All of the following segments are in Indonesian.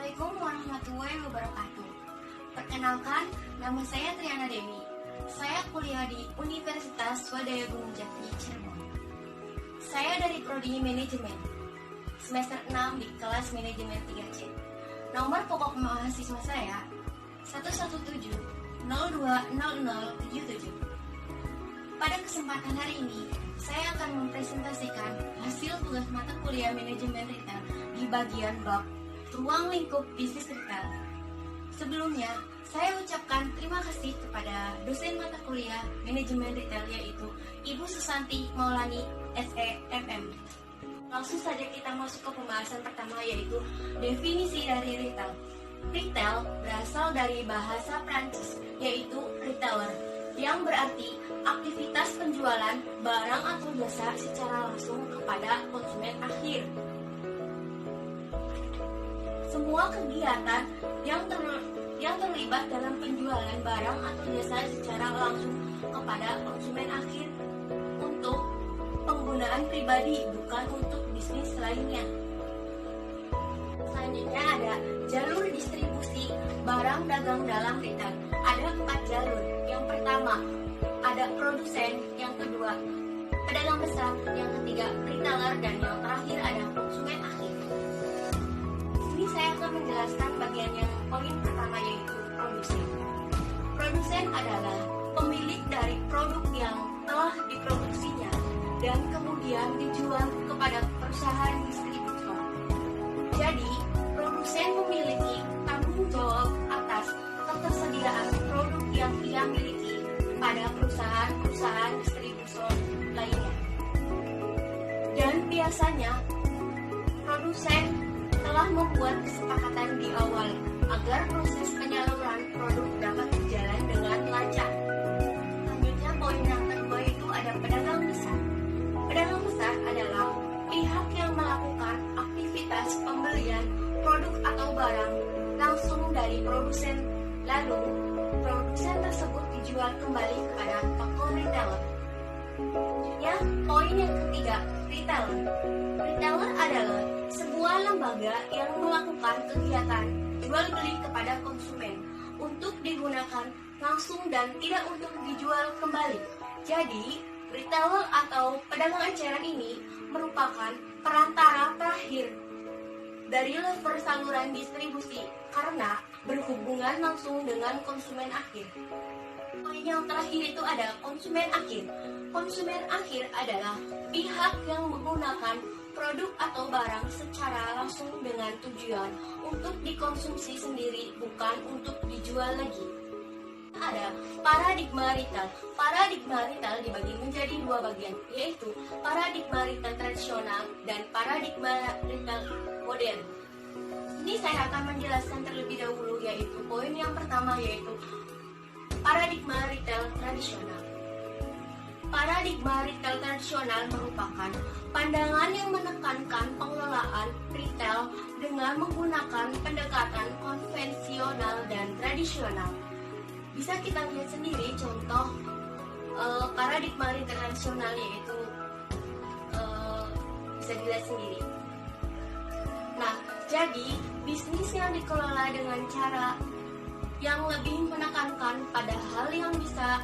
Assalamualaikum warahmatullahi wabarakatuh. Perkenalkan, nama saya Triana Dewi. Saya kuliah di Universitas Swadaya Gunung Jati, Cirebon. Saya dari Prodi Manajemen, semester 6 di kelas Manajemen 3C. Nomor pokok mahasiswa saya 117020077. Pada kesempatan hari ini, saya akan mempresentasikan hasil tugas mata kuliah Manajemen Retail di bagian bab Ruang Lingkup Bisnis Retail. Sebelumnya, saya ucapkan terima kasih kepada dosen mata kuliah Manajemen Retail yaitu Ibu Susanti Maulani SEMM. Langsung saja kita masuk ke pembahasan pertama yaitu definisi dari retail. Retail berasal dari bahasa Prancis yaitu retailer, yang berarti aktivitas penjualan barang atau jasa secara langsung kepada konsumen akhir. Semua kegiatan yang terlibat dalam penjualan barang atau jasa secara langsung kepada konsumen akhir untuk penggunaan pribadi, bukan untuk bisnis lainnya. Selanjutnya ada jalur distribusi barang dagang dalam retail. Ada 4 jalur. Yang pertama ada produsen, yang kedua pedagang besar, yang ketiga retailer, dan yang terakhir ada konsumen akhir. Ini saya akan menjelaskan bagian yang poin pertama yaitu produsen. Produsen adalah pemilik dari produk yang telah diproduksinya dan kemudian dijual kepada perusahaan distributor. Jadi, produsen memiliki tanggung jawab atas ketersediaan produk yang ia miliki pada perusahaan-perusahaan distributor lainnya. Dan biasanya, produsen telah membuat kesepakatan di awal agar proses penyaluran produk dapat berjalan dengan lancar. Selanjutnya, poin yang kedua itu ada pedagang besar. Pedagang besar adalah pihak yang melakukan aktivitas pembelian produk atau barang langsung dari produsen, lalu produsen tersebut dijual kembali kepada toko retailer. Selanjutnya, poin yang ketiga, retailer. Retailer adalah sebuah lembaga yang melakukan kegiatan jual beli kepada konsumen untuk digunakan langsung dan tidak untuk dijual kembali. Jadi, retailer atau pedagang eceran ini merupakan perantara terakhir dari level saluran distribusi karena berhubungan langsung dengan konsumen akhir. Poin yang terakhir itu ada konsumen akhir. Konsumen akhir adalah pihak yang menggunakan produk atau barang secara langsung dengan tujuan untuk dikonsumsi sendiri, bukan untuk dijual lagi. Ada paradigma retail. Paradigma retail dibagi menjadi 2 bagian, yaitu paradigma retail tradisional dan paradigma retail modern. Ini saya akan menjelaskan terlebih dahulu, yaitu poin yang pertama yaitu paradigma retail tradisional. Paradigma retail tradisional merupakan pandangan yang menekankan pengelolaan retail dengan menggunakan pendekatan konvensional dan tradisional. Bisa kita lihat sendiri contoh paradigma retail tradisional yaitu bisa dilihat sendiri. Nah, jadi bisnis yang dikelola dengan cara yang lebih menekankan pada hal yang bisa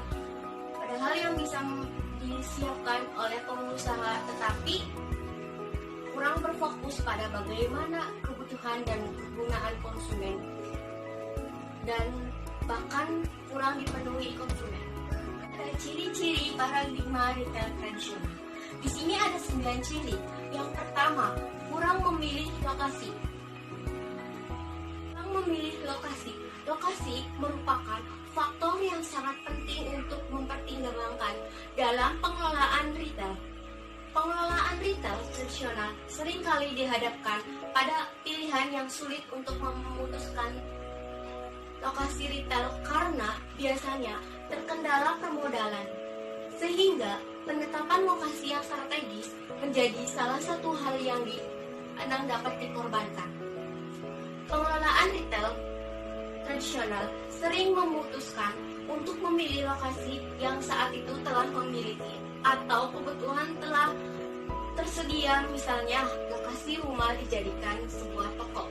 disiapkan oleh pengusaha, tetapi kurang berfokus pada bagaimana kebutuhan dan kegunaan konsumen, dan bahkan kurang dipenuhi konsumen. Ada ciri-ciri paradigma retail tradisional. Di sini ada 9 ciri. Yang pertama, kurang memilih lokasi. Lokasi merupakan faktor yang sangat penting untuk mempertimbangkan dalam pengelolaan retail. Pengelolaan retail tradisional seringkali dihadapkan pada pilihan yang sulit untuk memutuskan lokasi retail karena biasanya terkendala permodalan, sehingga penetapan lokasi yang strategis menjadi salah satu hal yang dapat dikorbankan. Pengelolaan retail tradisional sering memutuskan untuk memilih lokasi yang saat itu telah memiliki atau kebutuhan telah tersedia, misalnya lokasi rumah dijadikan sebuah toko.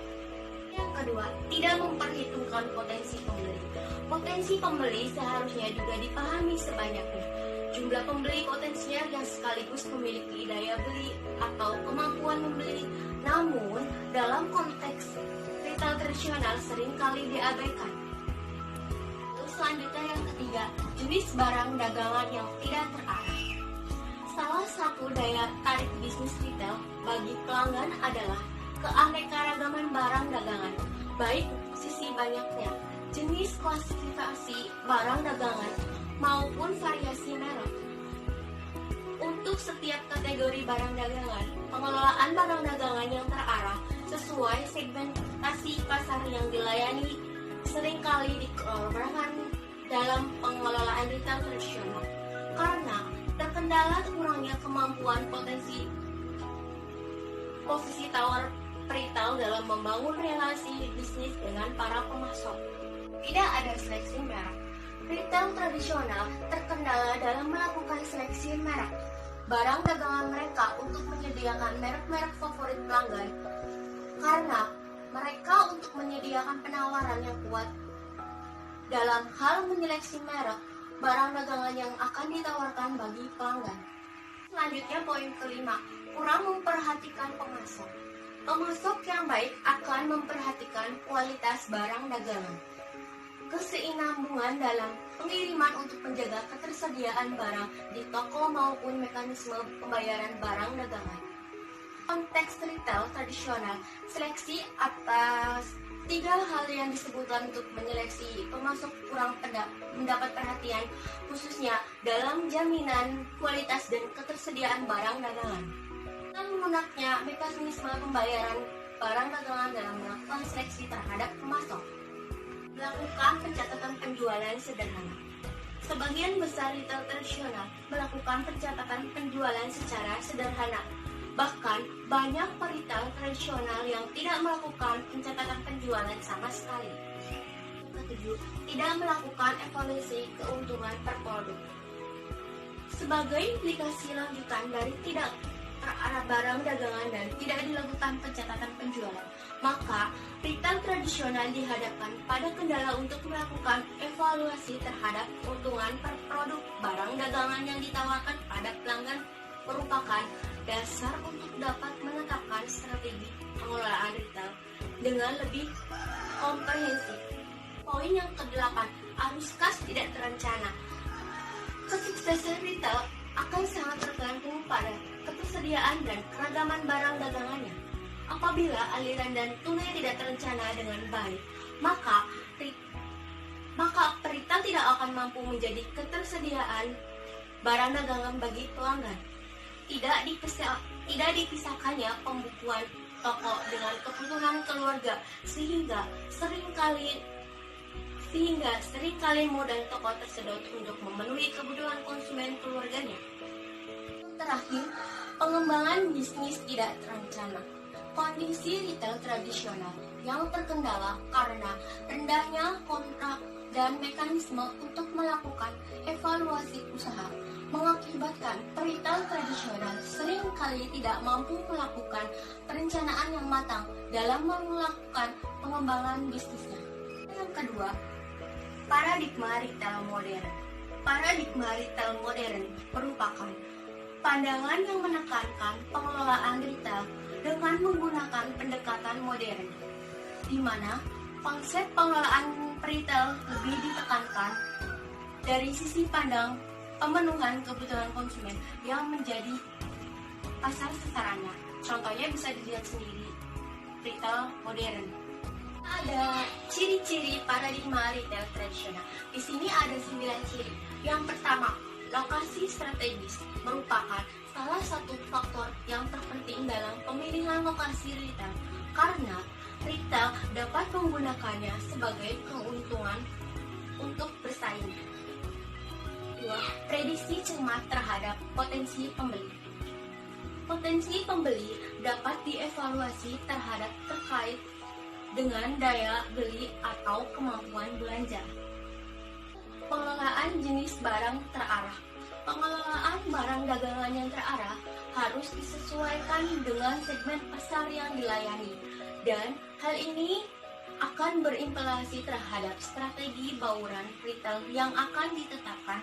Yang kedua, tidak memperhitungkan potensi pembeli. Potensi pembeli seharusnya juga dipahami sebanyaknya. Jumlah pembeli potensial yang sekaligus memiliki daya beli atau kemampuan membeli. Namun, dalam konteks retail tradisional seringkali diabaikan. Selanjutnya yang ketiga, jenis barang dagangan yang tidak terarah. Salah satu daya tarik bisnis retail bagi pelanggan adalah keanekaragaman barang dagangan, baik sisi banyaknya, jenis klasifikasi barang dagangan, maupun variasi merek. Untuk setiap kategori barang dagangan, pengelolaan barang dagangan yang terarah sesuai segmentasi pasar yang dilayani seringkali dikorbankan dalam pengelolaan retail tradisional karena terkendala kurangnya kemampuan posisi tawar retail dalam membangun relasi bisnis dengan para pemasok. Tidak ada seleksi merek. Retail tradisional terkendala dalam melakukan seleksi merek barang dagangan mereka untuk menyediakan merek-merek favorit pelanggan karena mereka untuk menyediakan penawaran yang kuat dalam hal menyeleksi merek barang dagangan yang akan ditawarkan bagi pelanggan. Selanjutnya poin kelima, kurang memperhatikan pemasok. Pemasok yang baik akan memperhatikan kualitas barang dagangan, kesinambungan dalam pengiriman untuk menjaga ketersediaan barang di toko maupun mekanisme pembayaran barang dagangan. Konteks retail tradisional, seleksi atas 3 hal yang disebutkan untuk menyeleksi pemasok kurang mendapat perhatian, khususnya dalam jaminan kualitas dan ketersediaan barang dagangan. Dan lunaknya mekanisme pembayaran barang dagangan dalam melakukan seleksi terhadap pemasok. Melakukan pencatatan penjualan sederhana. Sebagian besar retail tradisional melakukan pencatatan penjualan secara sederhana. Bahkan, banyak retail tradisional yang tidak melakukan pencatatan penjualan sama sekali. Ketujuh, tidak melakukan evaluasi keuntungan per produk. Sebagai implikasi lanjutan dari tidak terarah barang dagangan dan tidak dilakukan pencatatan penjualan, maka retail tradisional dihadapkan pada kendala untuk melakukan evaluasi terhadap keuntungan per produk barang dagangan yang ditawarkan pada pelanggan merupakan dasar untuk dapat menetapkan strategi pengelolaan retail dengan lebih komprehensif. Poin yang ke-8, arus kas tidak terencana. Kesuksesan retail akan sangat tergantung pada ketersediaan dan keragaman barang dagangannya. Apabila aliran dan tunai tidak terencana dengan baik, maka retail tidak akan mampu menjadi ketersediaan barang dagangan bagi pelanggan. Tidak dipisahkannya pembukuan toko dengan kebutuhan keluarga sehingga seringkali modal toko tersedot untuk memenuhi kebutuhan konsumen keluarganya. Terakhir, pengembangan bisnis tidak terencana. Kondisi retail tradisional yang terkendala karena rendahnya kontrak dan mekanisme untuk melakukan evaluasi usaha mengakibatkan retail tradisional seringkali tidak mampu melakukan perencanaan yang matang dalam melakukan pengembangan bisnisnya. Yang kedua, paradigma retail modern. Paradigma retail modern merupakan pandangan yang menekankan pengelolaan retail dengan menggunakan pendekatan modern, di mana konsep pengelolaan retail lebih ditekankan dari sisi pandang pemenuhan kebutuhan konsumen yang menjadi pasar sasarannya. Contohnya bisa dilihat sendiri, retail modern. Ada ciri-ciri paradigma retail tradisional. Di sini ada 9 ciri. Yang pertama, lokasi strategis merupakan salah satu faktor yang terpenting dalam pemilihan lokasi retail karena retail dapat menggunakannya sebagai keuntungan untuk bersaing. 2. Prediksi cermat terhadap potensi pembeli. Potensi pembeli dapat dievaluasi terkait dengan daya beli atau kemampuan belanja. Pengelolaan jenis barang terarah. Pengelolaan barang dagangan yang terarah harus disesuaikan dengan segmen pasar yang dilayani, dan hal ini akan berimplikasi terhadap strategi bauran retail yang akan ditetapkan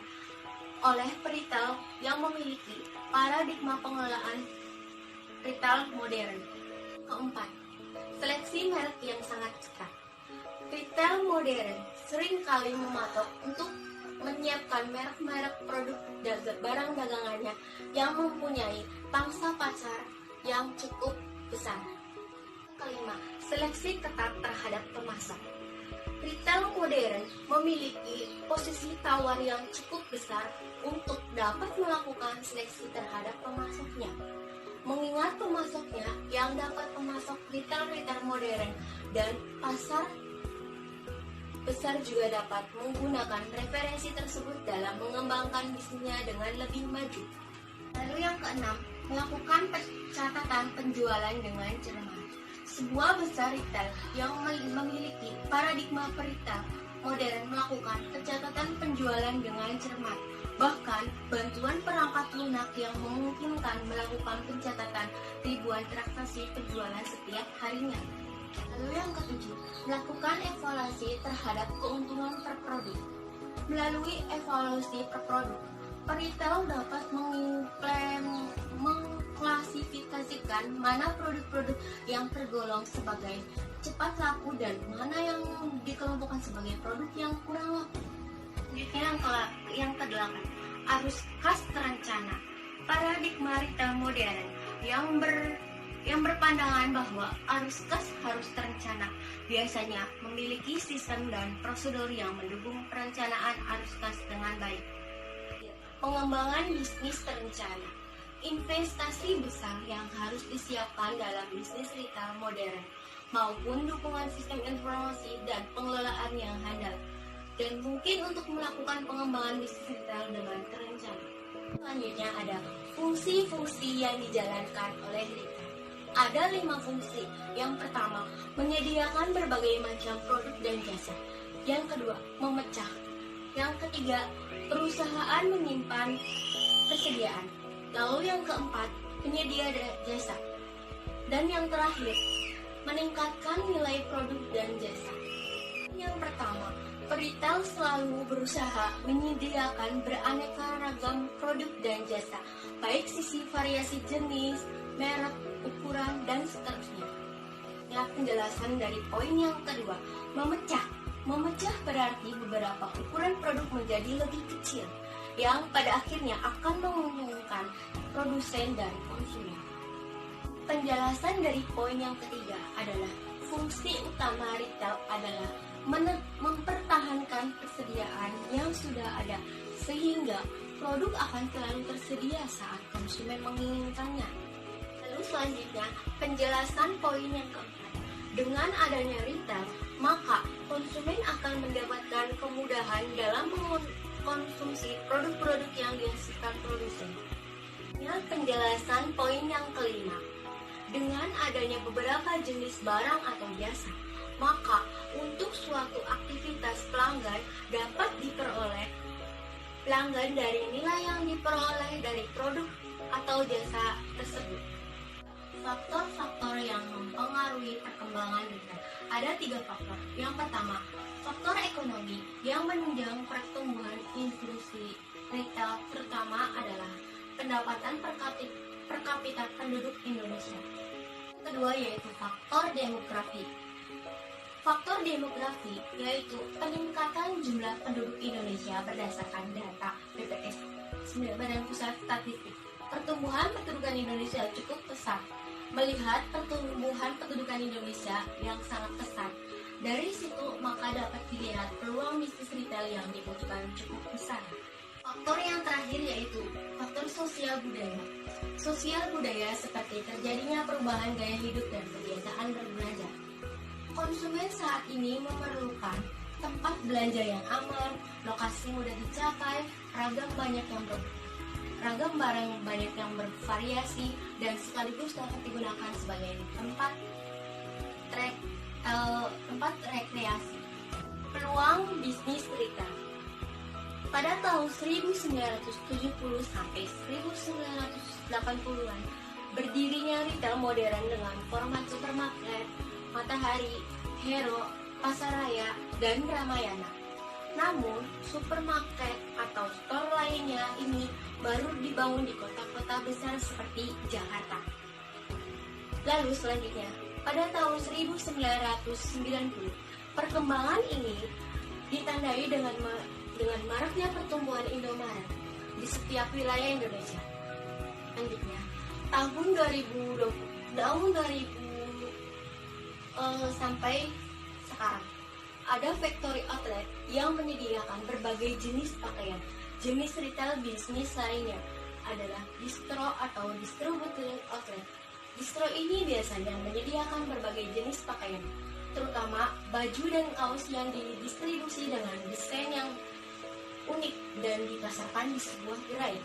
oleh peritel yang memiliki paradigma pengelolaan retail modern. Keempat, seleksi merek yang sangat ketat. Retail modern seringkali mematok untuk menyiapkan merek-merek produk barang dagangannya yang mempunyai pangsa pasar yang cukup besar. Kelima, seleksi ketat terhadap pemasok. Retail modern memiliki posisi tawar yang cukup besar untuk dapat melakukan seleksi terhadap pemasoknya. Mengingat pemasoknya yang dapat memasok retail modern dan pasar besar juga dapat menggunakan referensi tersebut dalam mengembangkan bisnisnya dengan lebih maju. Lalu yang keenam, melakukan pencatatan penjualan dengan cermat. Sebuah besar retail yang memiliki paradigma retail modern melakukan pencatatan penjualan dengan cermat. Bahkan, bantuan perangkat lunak yang memungkinkan melakukan pencatatan ribuan transaksi penjualan setiap harinya. Lalu yang ketujuh, melakukan evaluasi terhadap keuntungan per produk. Melalui evaluasi per produk, retail dapat mengklasifikasikan mana produk-produk yang tergolong sebagai cepat laku dan mana yang dikelompokkan sebagai produk yang kurang laku. Yang kedelapan, arus kas terencana. Paradigma retail modern yang berpandangan bahwa arus kas harus terencana biasanya memiliki sistem dan prosedur yang mendukung perencanaan arus kas dengan baik. Pengembangan bisnis terencana. Investasi besar yang harus disiapkan dalam bisnis retail modern maupun dukungan sistem informasi dan pengelolaan yang handal dan mungkin untuk melakukan pengembangan bisnis retail dengan terencana. Selanjutnya ada fungsi-fungsi yang dijalankan oleh retail. Ada 5 fungsi. Yang pertama, menyediakan berbagai macam produk dan jasa. Yang kedua, memecah. Yang ketiga, perusahaan menyimpan persediaan. Lalu yang keempat, penyedia jasa. Dan yang terakhir, meningkatkan nilai produk dan jasa. Yang pertama, retail selalu berusaha menyediakan beraneka ragam produk dan jasa, baik sisi variasi jenis, merek, ukuran, dan seterusnya. Ya, penjelasan dari poin yang kedua, memecah. Memecah berarti beberapa ukuran produk menjadi lebih kecil, yang pada akhirnya akan menguntungkan produsen dan konsumen. Penjelasan dari poin yang ketiga adalah fungsi utama retail adalah mempertahankan persediaan yang sudah ada sehingga produk akan selalu tersedia saat konsumen menginginkannya. Lalu selanjutnya, penjelasan poin yang keempat. Dengan adanya retail, maka konsumen akan mendapatkan kemudahan dalam mengkonsumsi produk-produk yang dihasilkan produsen. Penjelasan poin yang kelima. Dengan adanya beberapa jenis barang atau jasa, maka untuk suatu aktivitas pelanggan dapat diperoleh pelanggan dari nilai yang diperoleh dari produk atau jasa tersebut. Faktor-faktor yang mempengaruhi perkembangan retail. Ada 3 faktor. Yang pertama, faktor ekonomi yang menunjang pertumbuhan industri retail terutama adalah pendapatan per kapita penduduk Indonesia. Kedua yaitu faktor demografi. Faktor demografi yaitu peningkatan jumlah penduduk Indonesia berdasarkan data BPS, Badan Pusat Statistik. Pertumbuhan pendudukan Indonesia cukup pesat. Melihat pertumbuhan pendudukan Indonesia yang sangat pesat, dari situ maka dapat dilihat peluang bisnis retail yang dibutuhkan cukup besar. Faktor yang terakhir yaitu faktor sosial budaya. Sosial budaya seperti terjadinya perubahan gaya hidup dan kebiasaan berbelanja. Konsumen saat ini memerlukan tempat belanja yang aman, lokasi mudah dicapai, ragam barang banyak yang bervariasi, dan sekaligus dapat digunakan sebagai tempat rekreasi. Peluang bisnis retail. Pada tahun 1970 sampai 1980-an, berdirinya retail modern dengan format supermarket, Matahari, Hero, pasaraya, dan Ramayana. Namun, supermarket atau store lainnya ini baru dibangun di kota-kota besar seperti Jakarta. Lalu selanjutnya, pada tahun 1990, perkembangan ini ditandai dengan maraknya pertumbuhan Indomaret di setiap wilayah Indonesia. Selanjutnya, tahun 2000 sampai sekarang, ada factory outlet yang menyediakan berbagai jenis pakaian. Jenis retail bisnis lainnya adalah distro atau distributor outlet. Distro ini biasanya menyediakan berbagai jenis pakaian, terutama baju dan kaos yang didistribusi dengan desain yang unik dan dipasarkan di sebuah gerai.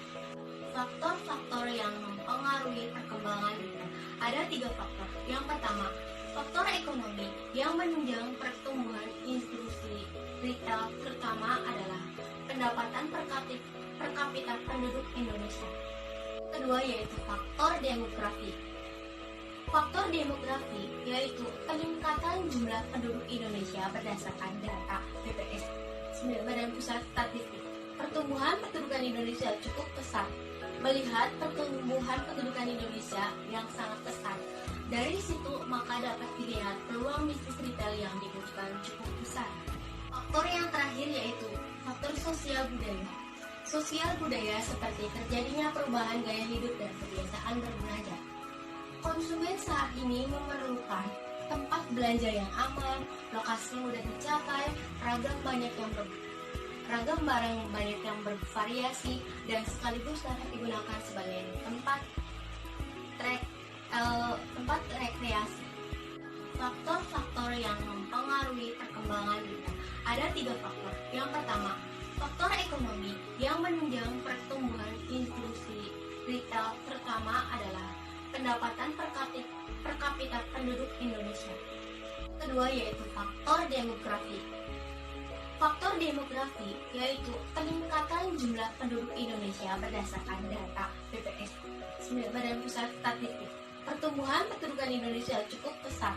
Faktor-faktor yang mempengaruhi perkembangan retail ada 3 faktor. Yang pertama, faktor ekonomi yang menunjang pertumbuhan industri retail terutama adalah pendapatan per kapita penduduk Indonesia. Kedua yaitu faktor demografi. Faktor demografi yaitu peningkatan jumlah penduduk Indonesia berdasarkan data BPS, Badan Pusat Statistik. Pertumbuhan pendudukan Indonesia cukup pesat. Melihat pertumbuhan pendudukan Indonesia yang sangat pesat, dari situ maka dapat dilihat peluang bisnis retail yang dibutuhkan cukup besar. Faktor yang terakhir yaitu faktor sosial budaya. Sosial budaya seperti terjadinya perubahan gaya hidup dan kebiasaan berbelanja. Konsumen saat ini memerlukan tempat belanja yang aman, lokasi mudah dicapai, ragam barang banyak yang bervariasi, dan sekaligus dapat digunakan sebagai tempat rekreasi. Faktor-faktor yang mempengaruhi perkembangan retail ada 3 faktor. Yang pertama, faktor ekonomi yang menunjang pertumbuhan industri retail terutama adalah pendapatan per kapita penduduk Indonesia. Kedua yaitu faktor demografi. Faktor demografi yaitu peningkatan jumlah penduduk Indonesia berdasarkan data BPS, Badan Pusat Statistik. Pertumbuhan pendudukan Indonesia cukup pesat.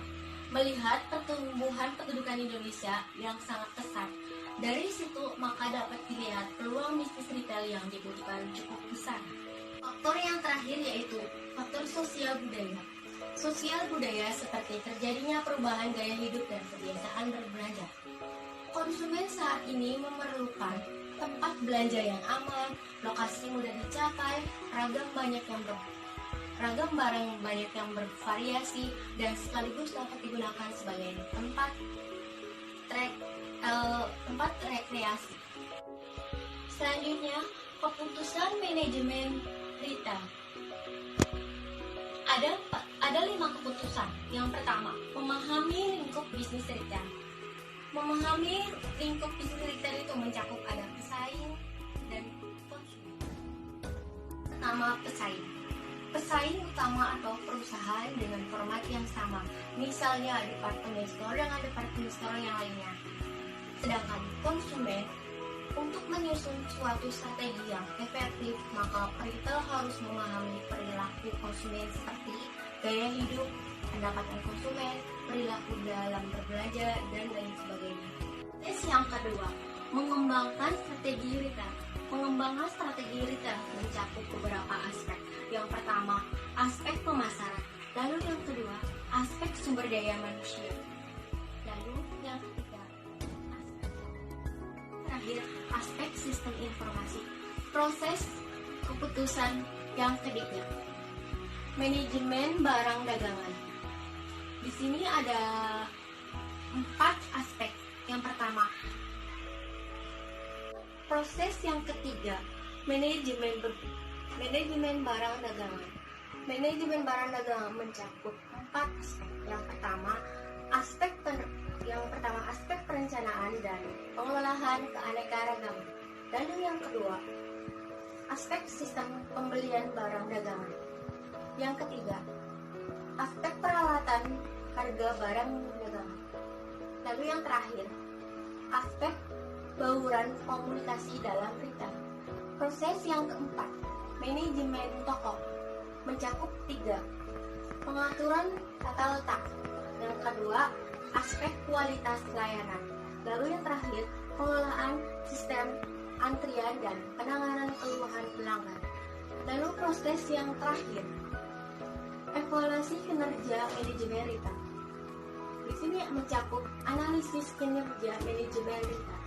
Melihat pertumbuhan pendudukan Indonesia yang sangat pesat, dari situ maka dapat dilihat peluang bisnis retail yang dibutuhkan cukup besar. Faktor yang terakhir yaitu faktor sosial budaya. Sosial budaya seperti terjadinya perubahan gaya hidup dan kebiasaan berbelanja. Konsumen saat ini memerlukan tempat belanja yang aman, lokasi mudah dicapai, ragam barang banyak yang bervariasi, dan sekaligus dapat digunakan sebagai tempat rekreasi. Selanjutnya, keputusan manajemen retail. Ada 5 keputusan. Yang pertama, memahami lingkup bisnis retail. Memahami lingkup bisnis retail itu mencakup ada pesaing dan konsumen. Pertama, pesaing. Pesaing utama atau perusahaan dengan format yang sama, misalnya department store dengan department store yang lainnya. Sedangkan konsumen, untuk menyusun suatu strategi yang efektif, maka retail harus memahami perilaku konsumen seperti gaya hidup, pendapatan konsumen, perilaku dalam berbelanja, dan lain sebagainya. Tes yang kedua, mengembangkan strategi retail. Pengembangan strategi retail mencakup beberapa aspek. Yang pertama, aspek pemasaran. Lalu yang kedua, aspek sumber daya manusia. Lalu yang ketiga, terakhir, aspek sistem informasi. Proses keputusan yang ketiga, manajemen barang dagangan. Di sini ada 4 aspek. Yang pertama, proses yang ketiga, manajemen barang dagangan. Manajemen barang dagangan mencakup 4 aspek. Yang pertama, aspek perencanaan dan pengelolaan keanekaragaman. Lalu yang kedua, aspek sistem pembelian barang dagangan. Yang ketiga, aspek peralatan harga barang dagangan. Lalu yang terakhir, aspek bauran komunikasi dalam retail. Proses yang keempat, manajemen toko, mencakup 3. Pengaturan tata letak. Yang kedua, aspek kualitas layanan. Lalu yang terakhir, pengelolaan sistem antrian dan penanganan keluhan pelanggan. Lalu proses yang terakhir, evaluasi kinerja manajemen retail. Di sini mencakup analisis kinerja manajemen retail.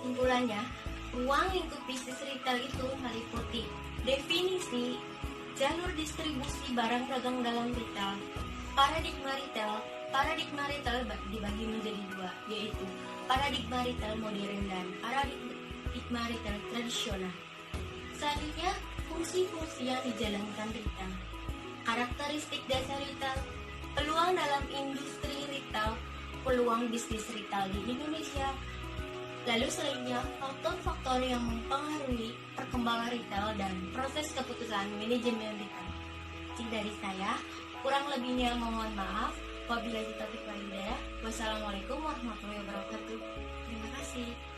Simpulannya, ruang lingkup bisnis retail itu meliputi definisi, jalur distribusi barang dagang dalam retail, paradigma retail. Paradigma retail dibagi menjadi dua, yaitu paradigma retail modern dan paradigma retail tradisional. Selanjutnya, fungsi-fungsi yang dijalankan retail, karakteristik dasar retail, peluang dalam industri retail, peluang bisnis retail di Indonesia. Lalu selanjutnya, faktor-faktor yang mempengaruhi perkembangan retail dan proses keputusan manajemen retail. Sekian dari saya, kurang lebihnya mohon maaf. Wabillahi taufiq wal hidayah. Wassalamualaikum warahmatullahi wabarakatuh. Terima kasih.